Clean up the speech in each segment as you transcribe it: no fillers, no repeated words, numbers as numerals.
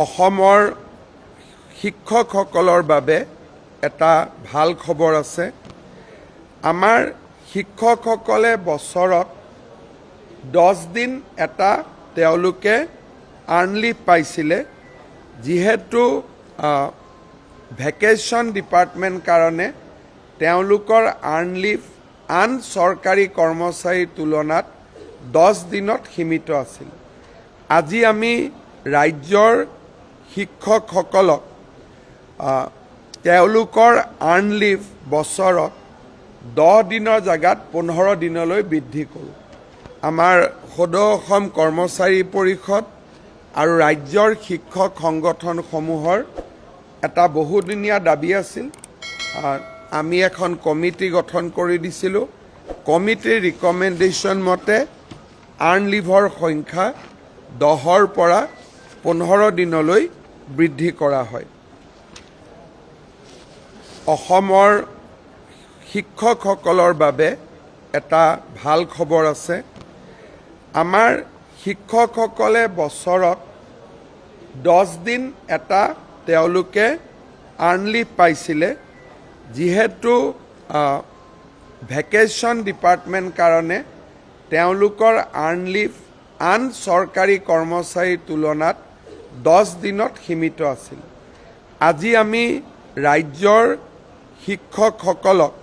অসমৰ শিক্ষকসকলৰ বাবে এটা ভাল খবৰ আছে। আমাৰ শিক্ষকসকলে বছৰত 10 দিন এটা তেওঁলোকে আৰ্ণ লিভ পাইছিলে, যিহেতু ভেকেশ্যন ডিপাৰ্টমেণ্ট কাৰণে তেওঁলোকৰ আৰ্ণ লিভ আন চৰকাৰী কৰ্মচাৰীৰ তুলনাত 10 দিনত সীমিত আছিল। আজি আমি ৰাজ্যৰ শিক্ষকসকলক তেওঁলোকৰ আৰ্ণ লিভ বছৰত 10 দিনৰ জেগাত 15 দিনলৈ বৃদ্ধি কৰোঁ। আমাৰ সদৌ অসম কৰ্মচাৰী পৰিষদ আৰু ৰাজ্যৰ শিক্ষক সংগঠনসমূহৰ এটা বহুদিনীয়া দাবী আছিল। আমি এখন কমিটি গঠন কৰি দিছিলোঁ। কমিটিৰ ৰিকমেণ্ডেশ্যন মতে আৰ্ণ লিভৰ সংখ্যা 10ৰ পৰা 15 দিনলৈ বৃদ্ধি কৰা হয়। অসমৰ শিক্ষকসকলৰ বাবে এটা ভাল খবৰ আছে। আমাৰ শিক্ষকসকলে বছৰত 10 দিন এটা তেওঁলোকে আৰ্ণ লিভ পাইছিলে, যিহেতু ভেকেশ্যন ডিপাৰ্টমেণ্ট কাৰণে তেওঁলোকৰ আৰ্ণ লিভ আন চৰকাৰী কৰ্মচাৰীৰ তুলনাত 10 দিনত সীমিত আছিল। আজি আমি ৰাজ্যৰ শিক্ষকসকলক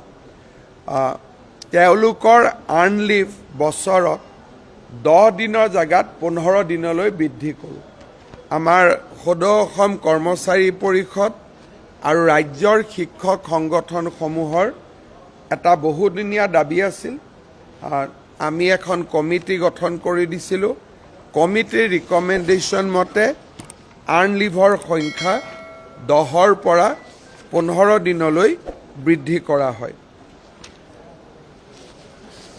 তেওঁলোকৰ আৰ্ণ লিভ বছৰত 10 দিনৰ জেগাত 15 দিনলৈ বৃদ্ধি কৰোঁ। আমাৰ সদৌ অসম কৰ্মচাৰী পৰিষদ আৰু ৰাজ্যৰ শিক্ষক সংগঠনসমূহৰ এটা বহুদিনীয়া দাবী আছিল। আমি এখন কমিটি গঠন কৰি দিছিলোঁ। কমিটিৰ ৰিকমেণ্ডেশ্যন মতে আৰ্ণ লিভৰ সংখ্যা 10ৰ পৰা 15 দিনলৈ বৃদ্ধি কৰা হয়।